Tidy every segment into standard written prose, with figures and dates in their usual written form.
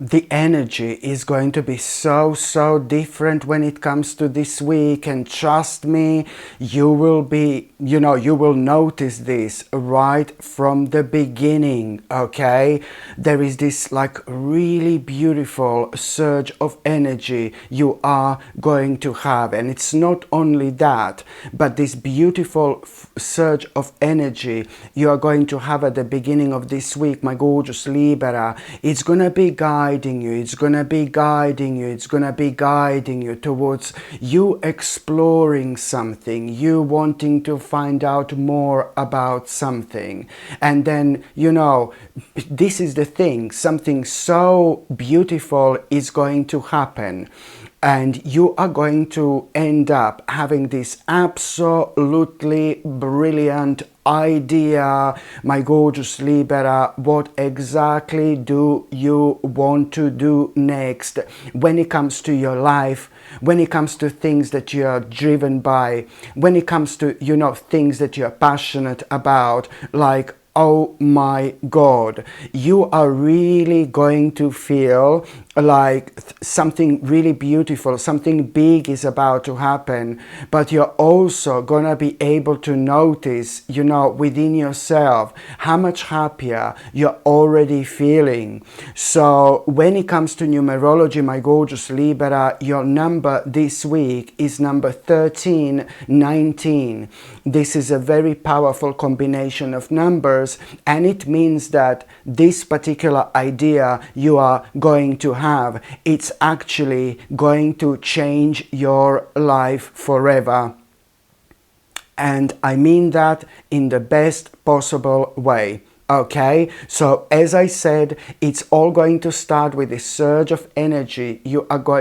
the energy is going to be so different when it comes to this week, and trust me, you will be, you will notice this right from the beginning. Okay, there is this like really beautiful surge of energy you are going to have, and it's not only that, but this beautiful surge of energy you are going to have at the beginning of this week, my gorgeous Libra. It's gonna be guiding you, it's gonna be guiding you, it's gonna be guiding you towards you exploring something, you wanting to find out more about something. And then, this is the thing, something so beautiful is going to happen, and you are going to end up having this absolutely brilliant idea, my gorgeous Libra. What exactly do you want to do next when it comes to your life, when it comes to things that you are driven by, when it comes to, things that you're passionate about? Like, oh my God, you are really going to feel like something really beautiful, something big is about to happen, but you're also gonna be able to notice, within yourself how much happier you're already feeling. So when it comes to numerology, my gorgeous Libra, your number this week is number 1319. This is a very powerful combination of numbers, and it means that this particular idea you are going to have, it's actually going to change your life forever. And I mean that in the best possible way. Okay, so as I said, it's all going to start with a surge of energy.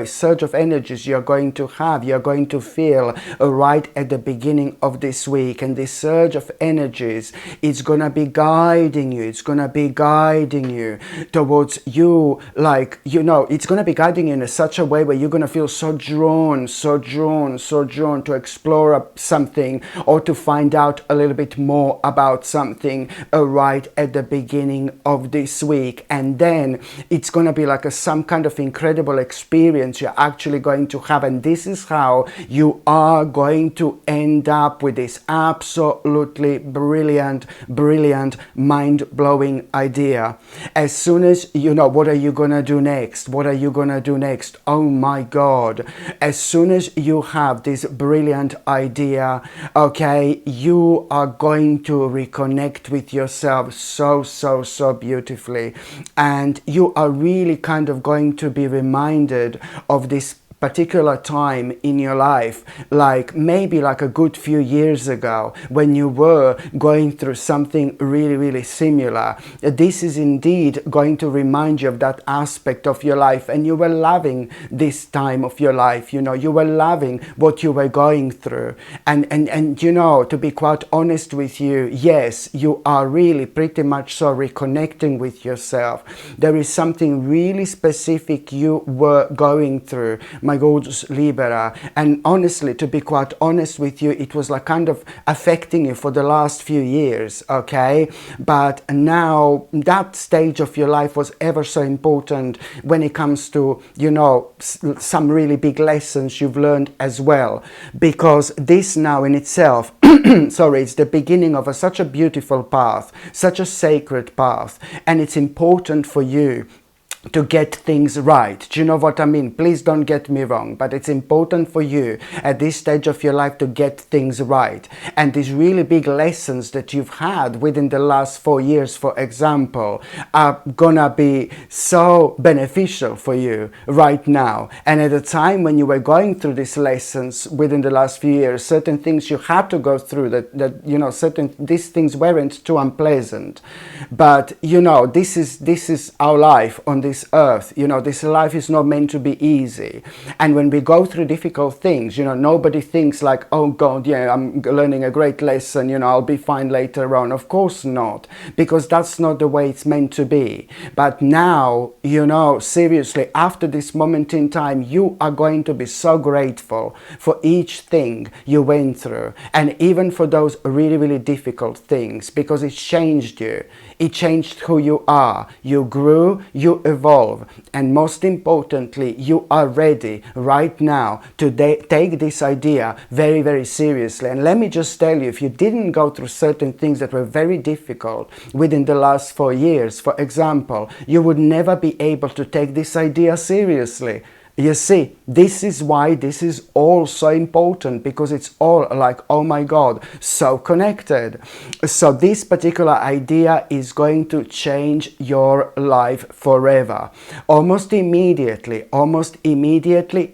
Surge of energies you're going to have, you're going to feel right at the beginning of this week. And this surge of energies is gonna be guiding you. It's gonna be guiding you towards you, it's gonna be guiding you in such a way where you're gonna feel so drawn to explore something, or to find out a little bit more about something right at the beginning of this week. And then it's going to be like some kind of incredible experience you're actually going to have, and this is how you are going to end up with this absolutely brilliant mind-blowing idea. As soon as what are you going to do next? What are you going to do next? Oh my God, as soon as you have this brilliant idea, okay, you are going to reconnect with yourself so beautifully, and you are really kind of going to be reminded of this particular time in your life, like maybe like a good few years ago, when you were going through something really similar. This is indeed going to remind you of that aspect of your life, and you were loving this time of your life, you were loving what you were going through. And to be quite honest with you, yes, you are really pretty much so reconnecting with yourself. There is something really specific you were going through, my gorgeous Libra, and honestly, to be quite honest with you, it was like kind of affecting you for the last few years, okay? But now that stage of your life was ever so important when it comes to, some really big lessons you've learned as well, because this now in itself it's the beginning of such a beautiful path, such a sacred path, and it's important for you to get things right. Do you know what I mean? Please don't get me wrong, but it's important for you at this stage of your life to get things right. And these really big lessons that you've had within the last 4 years, for example, are gonna be so beneficial for you right now. And at the time when you were going through these lessons within the last few years, certain things you had to go through these things weren't too unpleasant. But this is our life on this earth. This life is not meant to be easy, and when we go through difficult things, nobody thinks like, oh God, yeah, I'm learning a great lesson, I'll be fine later on. Of course not, because that's not the way it's meant to be. But now, seriously, after this moment in time, you are going to be so grateful for each thing you went through, and even for those really difficult things, because it changed you. It changed who you are. You grew, you evolve, and most importantly, you are ready right now to take this idea very, very seriously. And let me just tell you, if you didn't go through certain things that were very difficult within the last 4 years, for example, you would never be able to take this idea seriously. You see, this is why this is all so important, because it's all like, oh my God, so connected. So this particular idea is going to change your life forever. Almost immediately,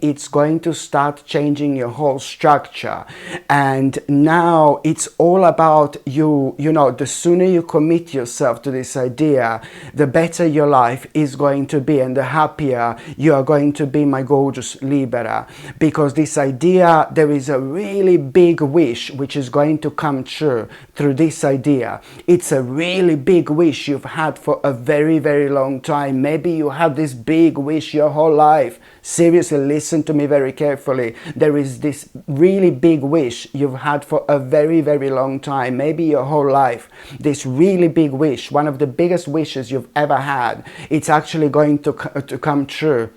it's going to start changing your whole structure. And now it's all about you, the sooner you commit yourself to this idea, the better your life is going to be, and the happier you are going to be, my gorgeous Libra, because this idea, there is a really big wish which is going to come true through this idea. It's a really big wish you've had for a very, very long time. Maybe you had this big wish your whole life. Seriously, listen to me very carefully. There is this really big wish you've had for a very, very long time, maybe your whole life. This really big wish, one of the biggest wishes you've ever had, it's actually going to come true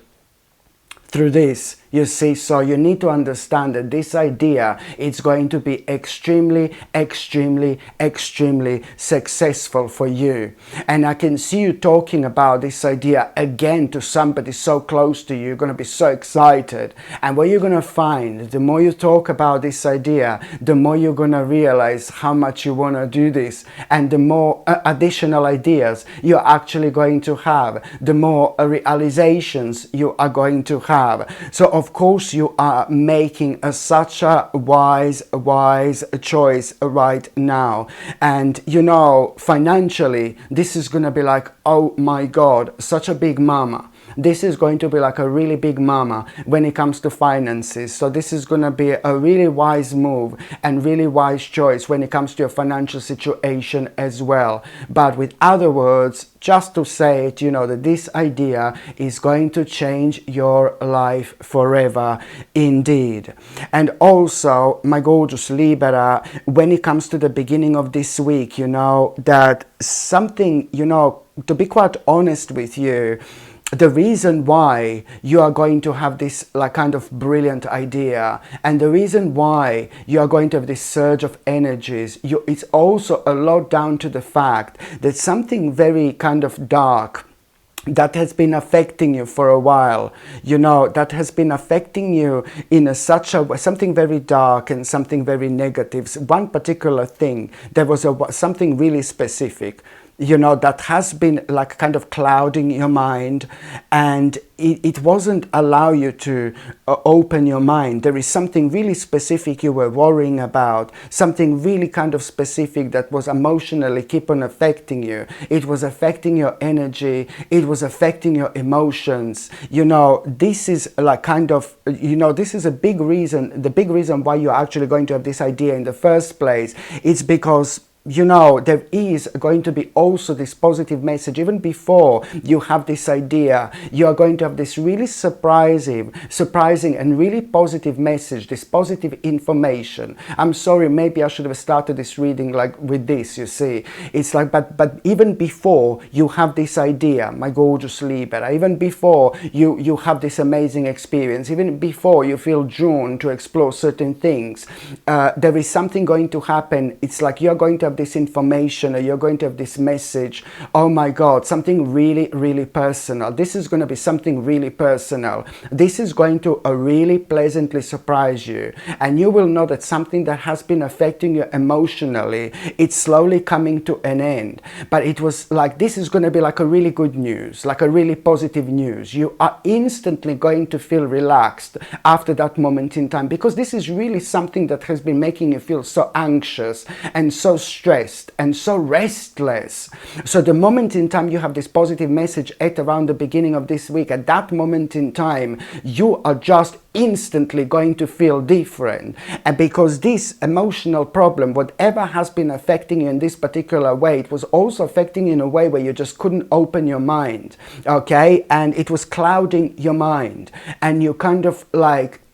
through this, you see. So you need to understand that this idea is going to be extremely, extremely, extremely successful for you. And I can see you talking about this idea again to somebody so close to you. You're going to be so excited. And what you're going to find, the more you talk about this idea, the more you're going to realize how much you want to do this. And the more additional ideas you're actually going to have, the more realizations you are going to have. So of course you are making such a wise choice right now. And financially, this is going to be like, oh my God, such a big mama. This is going to be like a really big mama when it comes to finances. So this is going to be a really wise move and really wise choice when it comes to your financial situation as well. But with other words, just to say it, that this idea is going to change your life forever indeed. And also, my gorgeous Libra, when it comes to the beginning of this week, that something, to be quite honest with you, the reason why you are going to have this kind of brilliant idea, and the reason why you are going to have this surge of energies, it's also a lot down to the fact that something very kind of dark that has been affecting you for a while, that has been affecting you in something very dark and something very negative. One particular thing, there was something really specific, that has been kind of clouding your mind, and it wasn't allow you to open your mind. There is something really specific you were worrying about, something really kind of specific that was emotionally keep on affecting you. It was affecting your energy, it was affecting your emotions. This is this is a big reason, the big reason why you're actually going to have this idea in the first place. It's because there is going to be also this positive message. Even before you have this idea, you are going to have this really surprising and really positive message, this positive information. I'm sorry, maybe I should have started this reading with this, you see. It's but even before you have this idea, my gorgeous Libra, even before you have this amazing experience, even before you feel drawn to explore certain things, there is something going to happen. It's like you're going to have this information, or you're going to have this message, oh my God, something really, really personal. This is going to be something really personal. This is going to really pleasantly surprise you, and you will know that something that has been affecting you emotionally, it's slowly coming to an end. But it was this is going to be a really good news, a really positive news. You are instantly going to feel relaxed after that moment in time, because this is really something that has been making you feel so anxious and so stressed and so restless. So the moment in time you have this positive message at around the beginning of this week, at that moment in time, you are just instantly going to feel different. And because this emotional problem, whatever has been affecting you in this particular way, it was also affecting you in a way where you just couldn't open your mind, okay? And it was clouding your mind, and you kind of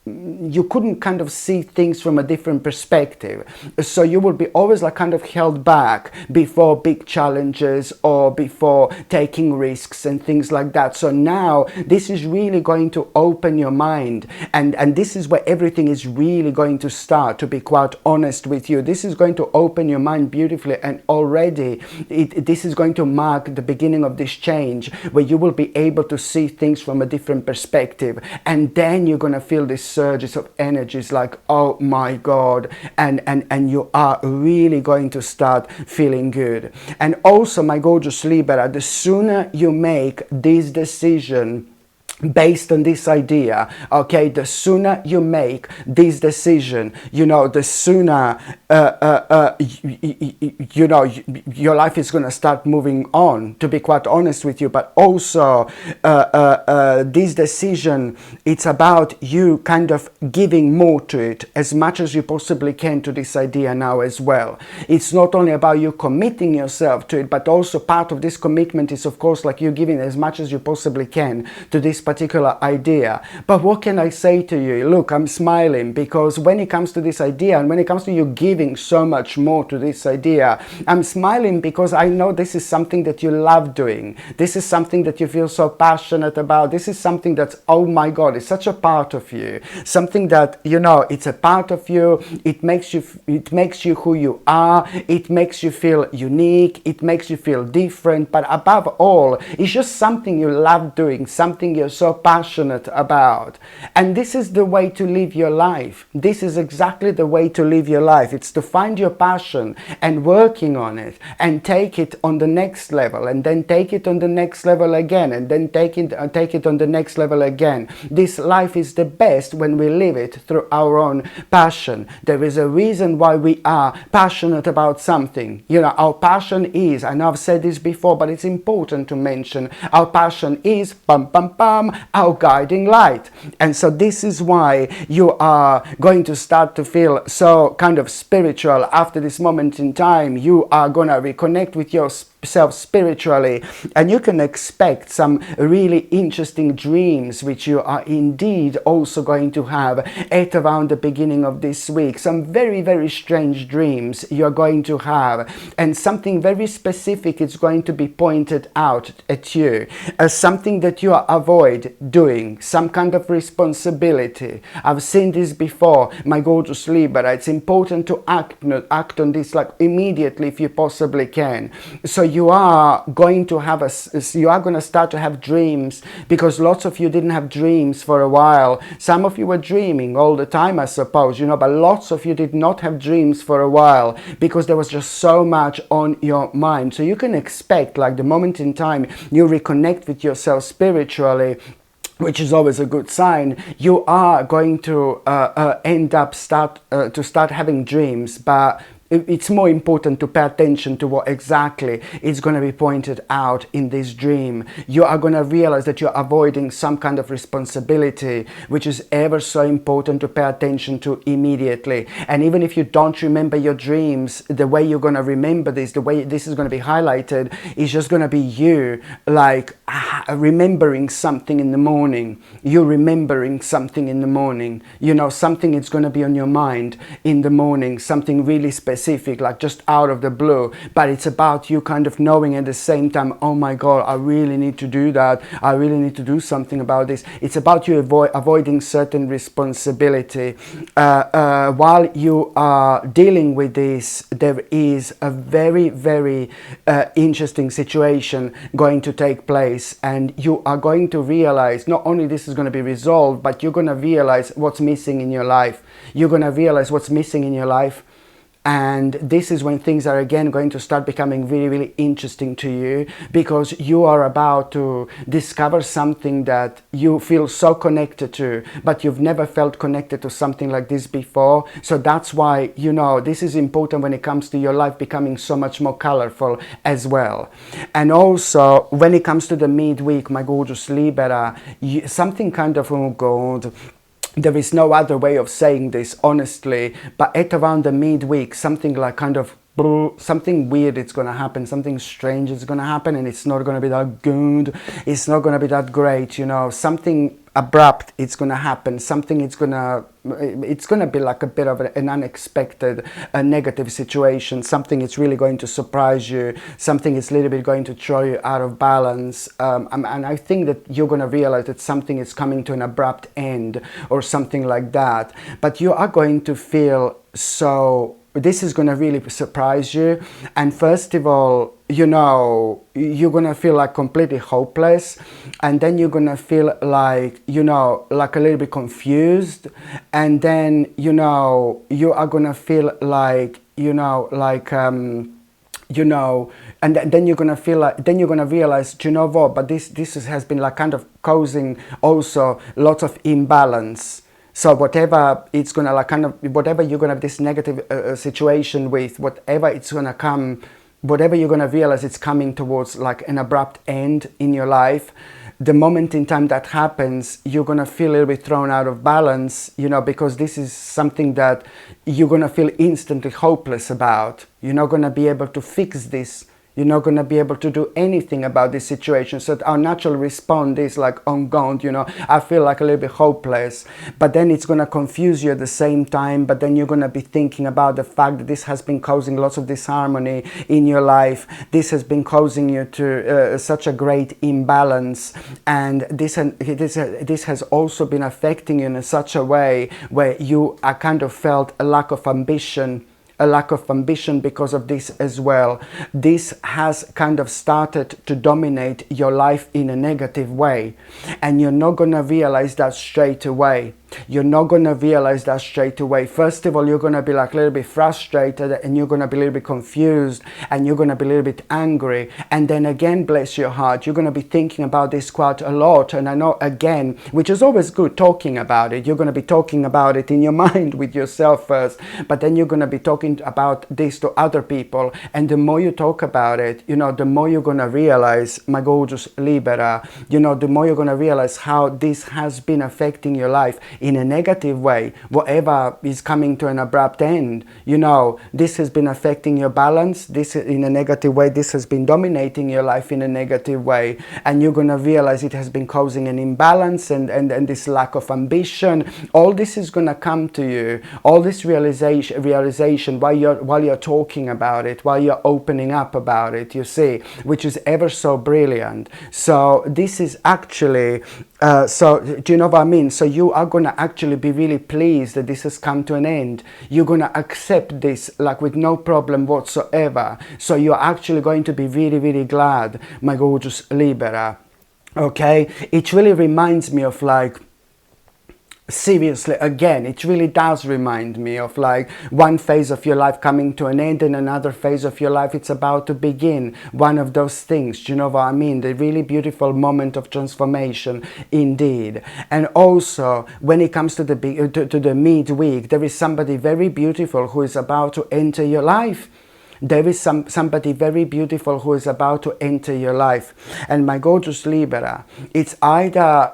you couldn't kind of see things from a different perspective. So you will be always like kind of held back before big challenges or before taking risks and things like that. So now this is really going to open your mind, and this is where everything is really going to start, to be quite honest with you. This is going to open your mind beautifully, and already this is going to mark the beginning of this change where you will be able to see things from a different perspective, and then you're going to feel this surges of energies like, oh my God, and you are really going to start feeling good. And also, my gorgeous Libra, the sooner you make this decision based on this idea, okay, the sooner you make this decision, you know, the sooner you know, your life is going to start moving on, to be quite honest with you. But also this decision, it's about you kind of giving more to it, as much as you possibly can, to this idea now as well. It's not only about you committing yourself to it, but also part of this commitment is, of course, like you giving as much as you possibly can to this particular idea. But what can I say to you? Look, I'm smiling because when it comes to this idea, and when it comes to you giving so much more to this idea, I'm smiling because I know this is something that you love doing. This is something that you feel so passionate about. This is something that's, oh my God, it's such a part of you. Something that, you know, it's a part of you. It makes you who you are. It makes you feel unique. It makes you feel different. But above all, it's just something you love doing, something you're so passionate about. And this is the way to live your life. This is exactly the way to live your life. It's to find your passion and working on it and take it on the next level, and then take it on the next level again, and then take it on the next level again. This life is the best when we live it through our own passion. There is a reason why we are passionate about something. You know, our passion is, I know I've said this before, but it's important to mention, our passion is our guiding light. And so this is why you are going to start to feel so kind of spiritual after this moment in time. You are going to reconnect with yourself spiritually, and you can expect some really interesting dreams, which you are indeed also going to have at around the beginning of this week. Some very, very strange dreams you're going to have, and something very specific is going to be pointed out at you as something that you avoid doing, some kind of responsibility. I've seen this before, my gorgeous Libra. It's important to act on this like immediately if you possibly can. So you are going to start to have dreams, because lots of you didn't have dreams for a while. Some of you were dreaming all the time, I suppose, you know, but lots of you did not have dreams for a while because there was just so much on your mind. So you can expect, like, the moment in time you reconnect with yourself spiritually, which is always a good sign, you are going to start having dreams. But it's more important to pay attention to what exactly is going to be pointed out in this dream. You are going to realize that you're avoiding some kind of responsibility, which is ever so important to pay attention to immediately. And even if you don't remember your dreams, the way you're going to remember this, the way this is going to be highlighted, is just going to be you, like, remembering something in the morning. You remembering something in the morning. You know, something is going to be on your mind in the morning, something really specific, like just out of the blue. But it's about you kind of knowing at the same time, oh my God, I really need to do that. I really need to do something about this. It's about you avoiding certain responsibility. While you are dealing with this, there is a very, very interesting situation going to take place. And you are going to realize not only this is going to be resolved, but you're going to realize what's missing in your life. You're going to realize what's missing in your life. And this is when things are again going to start becoming really, really interesting to you, because you are about to discover something that you feel so connected to, but you've never felt connected to something like this before. So that's why, you know, this is important when it comes to your life becoming so much more colorful as well. And also when it comes to the midweek, my gorgeous Libra, something kind of, oh God, there is no other way of saying this, honestly, but at around the midweek, something like kind of something weird is going to happen, something strange is going to happen, and it's not going to be that good, it's not going to be that great, you know, something abrupt it's going to happen, something it's going to be like a bit of an unexpected negative situation, something it's really going to surprise you, something it's a little bit going to throw you out of balance, and I think that you're going to realize that something is coming to an abrupt end or something like that. But you are going to feel so, this is going to really surprise you. And first of all, you know, you're going to feel like completely hopeless, and then you're going to feel like, you know, like a little bit confused, and then, you know, you are going to feel like, you know, like you know, and then you're gonna feel like, then you're gonna realize, do you know what, but this has been like kind of causing also lots of imbalance. So whatever it's gonna like kind of, whatever you're gonna have this negative situation with, whatever it's gonna come, whatever you're gonna realize it's coming towards like an abrupt end in your life, the moment in time that happens, you're going to feel a little bit thrown out of balance, you know, because this is something that you're going to feel instantly hopeless about. You're not going to be able to fix this. You're not going to be able to do anything about this situation. So our natural response is like, oh God, you know, I feel like a little bit hopeless. But then it's going to confuse you at the same time. But then you're going to be thinking about the fact that this has been causing lots of disharmony in your life. This has been causing you to such a great imbalance. And this has also been affecting you in such a way where you are kind of felt a lack of ambition because of this as well. This has kind of started to dominate your life in a negative way, and you're not going to realize that straight away. You're not going to realize that straight away. First of all, you're going to be like a little bit frustrated, and you're going to be a little bit confused, and you're going to be a little bit angry. And then again, bless your heart, you're going to be thinking about this quite a lot. And I know, again, which is always good, talking about it. You're going to be talking about it in your mind with yourself first, but then you're going to be talking about this to other people. And the more you talk about it, you know, the more you're going to realize, my gorgeous Libra, you know, the more you're going to realize how this has been affecting your life in a negative way. Whatever is coming to an abrupt end, you know, this has been affecting your balance, this in a negative way, this has been dominating your life in a negative way, and you're going to realize it has been causing an imbalance and this lack of ambition. All this is going to come to you, all this realization while you're talking about it, while you're opening up about it, you see, which is ever so brilliant. So this is actually so do you know what I mean? So you are going to actually be really pleased that this has come to an end. You're going to accept this like with no problem whatsoever. So you're actually going to be really, really glad, my gorgeous Libra. Okay? It really reminds me of like, seriously, again, it really does remind me of like one phase of your life coming to an end and another phase of your life it's about to begin. One of those things, do you know what I mean? The really beautiful moment of transformation indeed. And also when it comes to the midweek, there is somebody very beautiful who is about to enter your life. There is somebody very beautiful who is about to enter your life. And my gorgeous Libra, it's either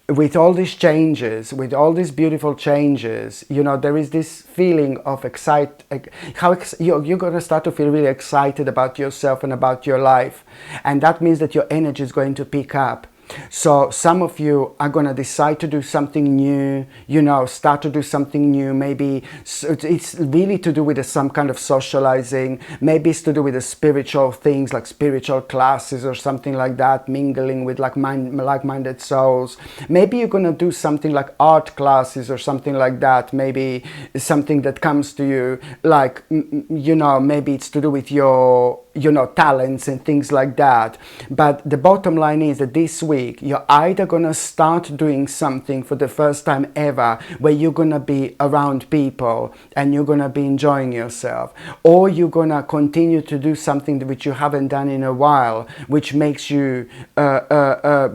with all these changes, with all these beautiful changes, you know, there is this feeling of you're going to start to feel really excited about yourself and about your life. And that means that your energy is going to pick up. So some of you are going to decide to do something new, you know, start to do something new. Maybe it's really to do with some kind of socializing. Maybe it's to do with the spiritual things like spiritual classes or something like that, mingling with like-minded souls. Maybe you're going to do something like art classes or something like that. Maybe something that comes to you like, you know, maybe it's to do with your, you know, talents and things like that. But the bottom line is that this week you're either going to start doing something for the first time ever where you're going to be around people and you're going to be enjoying yourself, or you're going to continue to do something which you haven't done in a while, which makes you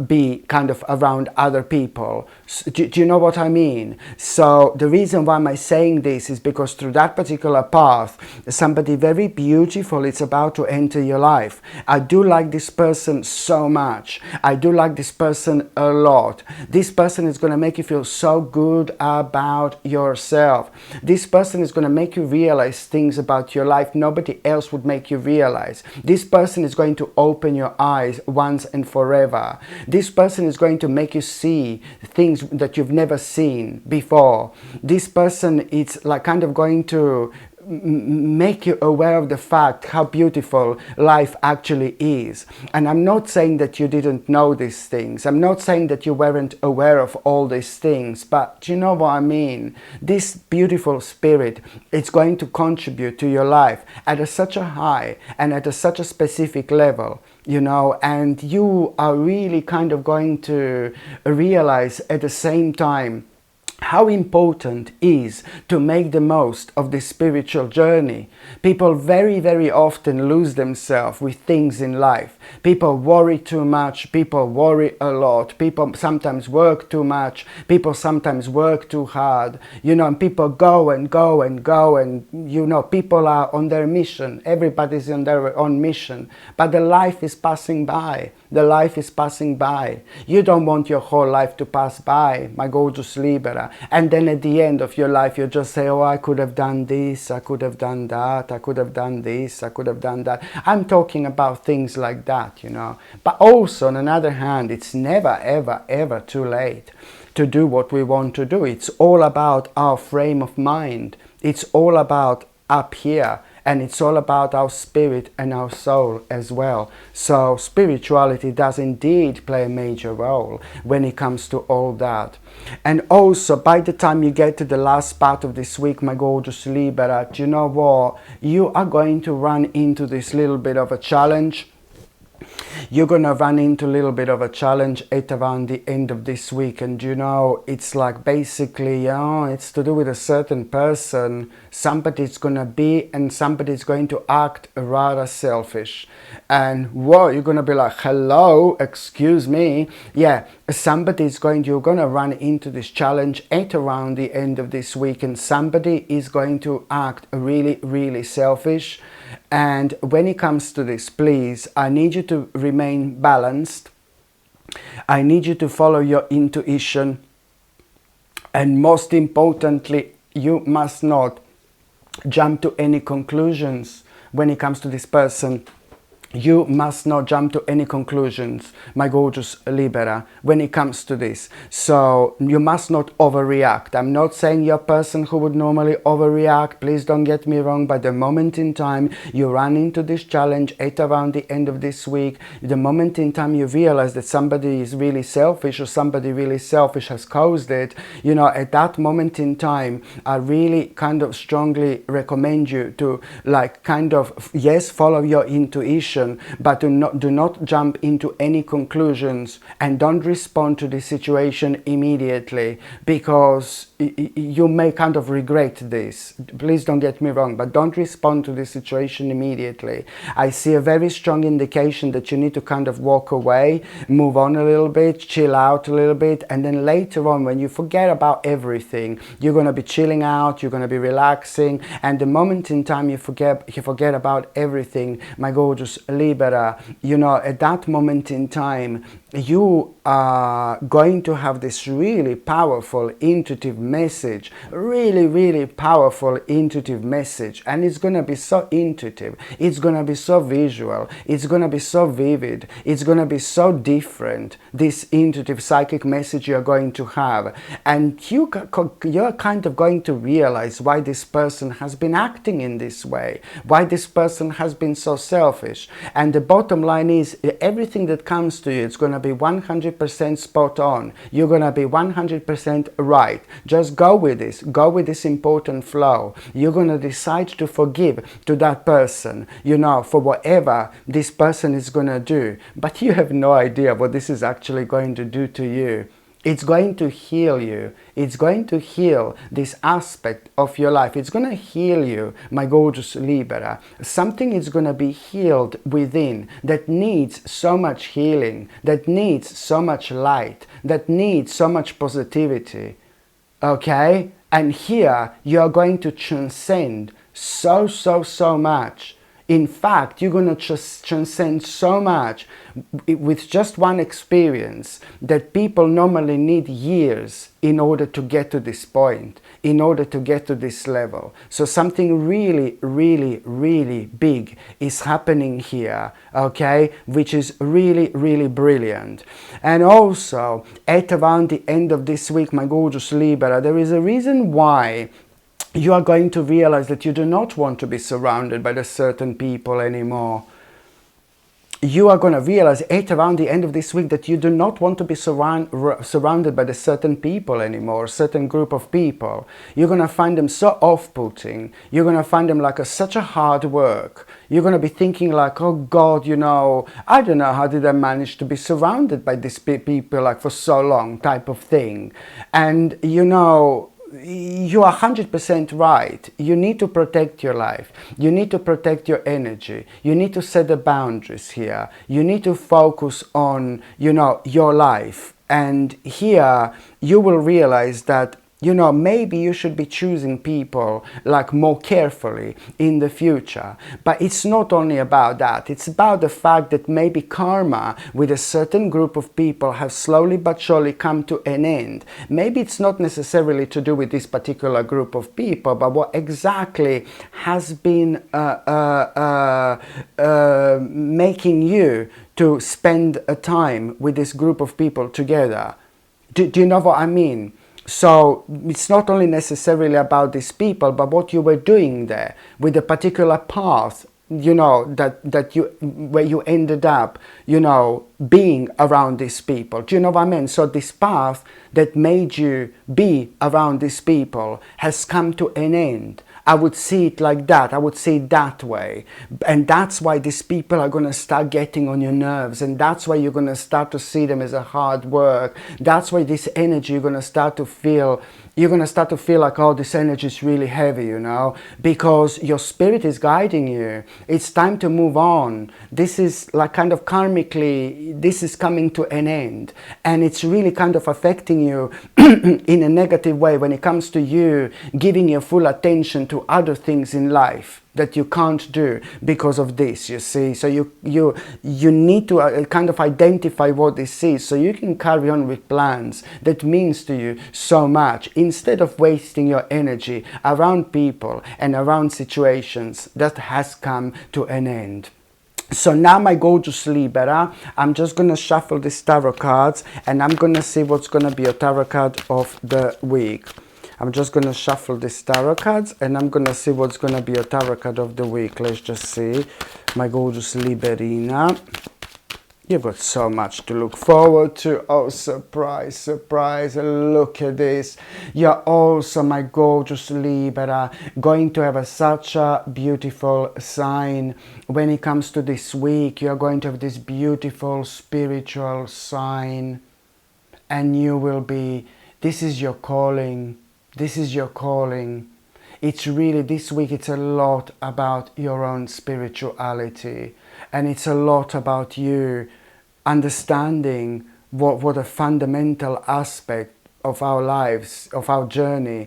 be kind of around other people. Do you know what I mean? So the reason why I'm saying this is because through that particular path, somebody very beautiful is about to to enter your life. I do like this person so much. I do like this person a lot. This person is going to make you feel so good about yourself. This person is going to make you realize things about your life nobody else would make you realize. This person is going to open your eyes once and forever. This person is going to make you see things that you've never seen before. This person is like kind of going to make you aware of the fact how beautiful life actually is. And I'm not saying that you didn't know these things. I'm not saying that you weren't aware of all these things, but you know what I mean. This beautiful spirit is going to contribute to your life at such a high and at such a specific level, you know, and you are really kind of going to realize at the same time how important is to make the most of this spiritual journey. People very, very often lose themselves with things in life. People worry too much. People worry a lot. People sometimes work too much. People sometimes work too hard. You know, and people go and go and go, and you know, people are on their mission. Everybody's on their own mission. But the life is passing by. The life is passing by. You don't want your whole life to pass by, my gorgeous Libra. And then at the end of your life, you just say, oh, I could have done this, I could have done that, I could have done this, I could have done that. I'm talking about things like that, you know. But also, on another hand, it's never, ever, ever too late to do what we want to do. It's all about our frame of mind. It's all about up here. And it's all about our spirit and our soul as well. So spirituality does indeed play a major role when it comes to all that. And also, by the time you get to the last part of this week, my gorgeous Libra, do you know what? You are going to run into this little bit of a challenge. You're gonna run into a little bit of a challenge at around the end of this week, and you know, it's like basically, you know, it's to do with a certain person. Somebody's gonna be and somebody's going to act rather selfish, and whoa, you're gonna be like, hello, excuse me. Yeah, you're gonna run into this challenge at around the end of this week, and somebody is going to act really, really selfish. And when it comes to this, please, I need you to remain balanced. I need you to follow your intuition. And most importantly, you must not jump to any conclusions when it comes to this person. You must not jump to any conclusions, my gorgeous Libra, when it comes to this. So you must not overreact. I'm not saying you're a person who would normally overreact. Please don't get me wrong. But the moment in time you run into this challenge at around the end of this week, the moment in time you realize that somebody is really selfish or somebody really selfish has caused it, you know, at that moment in time, I really kind of strongly recommend you to like kind of, yes, follow your intuition, but do not jump into any conclusions, and don't respond to the situation immediately, because you may kind of regret this. Please don't get me wrong, but don't respond to the situation immediately. I see a very strong indication that you need to kind of walk away, move on a little bit, chill out a little bit, and then later on, when you forget about everything, you're going to be chilling out, you're going to be relaxing, and the moment in time you forget about everything, my gorgeous Libra, you know, at that moment in time, you are going to have this really powerful intuitive message, really powerful intuitive message, and it's going to be so intuitive, it's going to be so visual, it's going to be so vivid, it's going to be so different, this intuitive psychic message you're going to have, and you're kind of going to realize why this person has been acting in this way, why this person has been so selfish. And the bottom line is, everything that comes to you, it's going to be 100% spot on. You're going to be 100% right. Just go with this important flow. You're going to decide to forgive to that person, you know, for whatever this person is going to do. But you have no idea what this is actually going to do to you. It's going to heal you. It's going to heal this aspect of your life. It's going to heal you, my gorgeous Libra. Something is going to be healed within that needs so much healing, that needs so much light, that needs so much positivity. Okay? And here you are going to transcend so much. In fact, you're going to just transcend so much with just one experience that people normally need years in order to get to this point, in order to get to this level. So something really, really, really big is happening here, okay, which is really, really brilliant. And also, at around the end of this week, my gorgeous Libra, there is a reason why you are going to realize that you do not want to be surrounded by the certain people anymore. You are going to realize at around the end of this week that you do not want to be surrounded by the certain people anymore, a certain group of people. You're going to find them so off-putting. You're going to find them like such a hard work. You're going to be thinking like, oh God, you know, I don't know how did I manage to be surrounded by these people like for so long, type of thing. And you know, you are 100% right. You need to protect your life. You need to protect your energy. You need to set the boundaries here. You need to focus on, you know, your life. And here you will realize that, you know, maybe you should be choosing people like more carefully in the future. But it's not only about that. It's about the fact that maybe karma with a certain group of people have slowly but surely come to an end. Maybe it's not necessarily to do with this particular group of people, but what exactly has been making you to spend a time with this group of people together. Do you know what I mean? So it's not only necessarily about these people, but what you were doing there with a particular path, you know, where you ended up, you know, being around these people. Do you know what I mean? So this path that made you be around these people has come to an end. I would see it like that. I would see it that way. And that's why these people are going to start getting on your nerves. And that's why you're going to start to see them as a hard work. That's why this energy you're going to start to feel. You're going to start to feel like, oh, this energy is really heavy, you know, because your spirit is guiding you. It's time to move on. This is like kind of karmically, this is coming to an end. And it's really kind of affecting you in a negative way when it comes to you giving your full attention to other things in life that you can't do because of this, you see. So you need to kind of identify what this is so you can carry on with plans that means to you so much, instead of wasting your energy around people and around situations that has come to an end. So now, my gorgeous Libra, I'm just going to shuffle these tarot cards and I'm going to see what's going to be a tarot card of the week. I'm just going to shuffle these tarot cards and I'm going to see what's going to be a tarot card of the week. Let's just see. My gorgeous Liberina. You've got so much to look forward to. Oh, surprise, surprise. Look at this. You're also, my gorgeous Libra, going to have such a beautiful sign. When it comes to this week, you're going to have this beautiful spiritual sign. And you will be, this is your calling. This is your calling. It's really, this week, it's a lot about your own spirituality. And it's a lot about you understanding what a fundamental aspect of our lives, of our journey,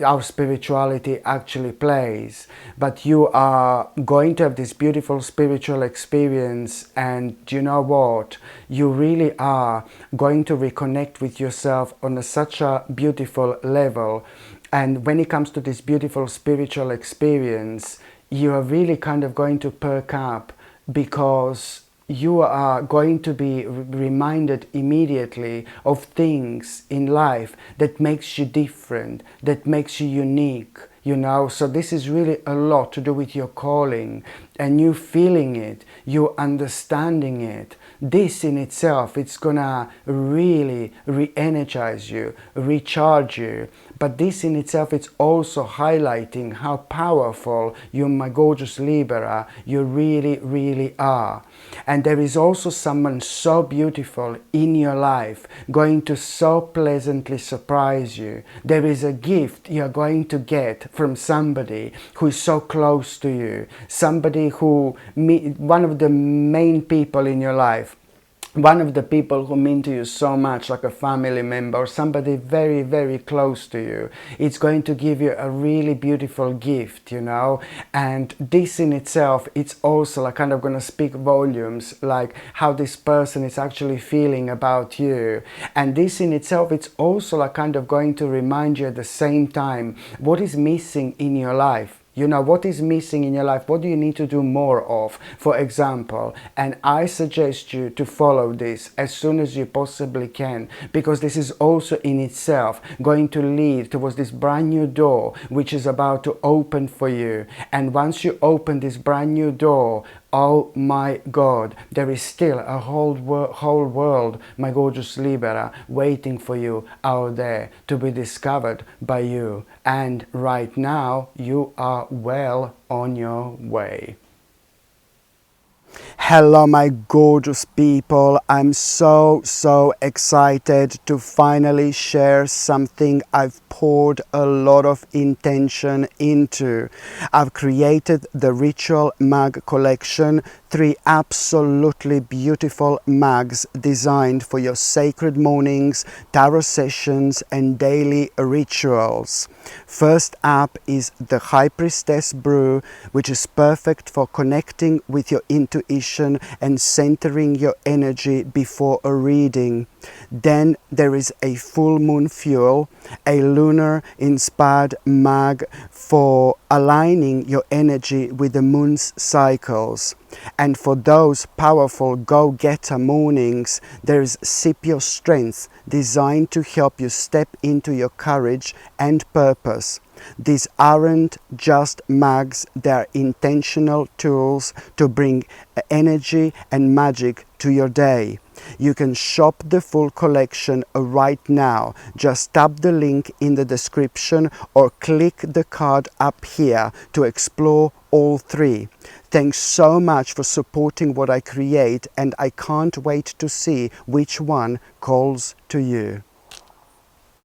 our spirituality actually plays. But you are going to have this beautiful spiritual experience, and you know what? You really are going to reconnect with yourself on such a beautiful level. And when it comes to this beautiful spiritual experience, you are really kind of going to perk up, because you are going to be reminded immediately of things in life that makes you different, that makes you unique, you know. So this is really a lot to do with your calling and you feeling it, you understanding it. This in itself, it's gonna really re-energize you, recharge you. But this in itself, it's also highlighting how powerful you, my gorgeous Libra, you really, really are. And there is also someone so beautiful in your life going to so pleasantly surprise you. There is a gift you're going to get from somebody who is so close to you, somebody who, one of the main people in your life. one of the people who mean to you so much, like a family member or somebody very, very close to you. It's going to give you a really beautiful gift, you know. And this in itself, it's also like kind of going to speak volumes, like how this person is actually feeling about you. And this in itself, it's also like kind of going to remind you at the same time what is missing in your life. You know, what is missing in your life? What do you need to do more of, for example? And I suggest you to follow this as soon as you possibly can, because this is also in itself going to lead towards this brand new door which is about to open for you. And once you open this brand new door, oh my God, there is still a whole world, my gorgeous Libra, waiting for you out there to be discovered by you. And right now, you are well on your way. Hello my gorgeous people, I'm so excited to finally share something I've poured a lot of intention into. I've created the Ritual Mug collection, 3 absolutely beautiful mugs designed for your sacred mornings, tarot sessions and daily rituals. First up is the High Priestess Brew, which is perfect for connecting with your intuition and centering your energy before a reading. Then there is a full moon fuel, a lunar inspired mug for aligning your energy with the moon's cycles. And for those powerful go-getter mornings, there is Sip Your Strength, designed to help you step into your courage and purpose. These aren't just mugs, they're intentional tools to bring energy and magic to your day. You can shop the full collection right now. Just tap the link in the description or click the card up here to explore all 3. Thanks so much for supporting what I create, and I can't wait to see which one calls to you.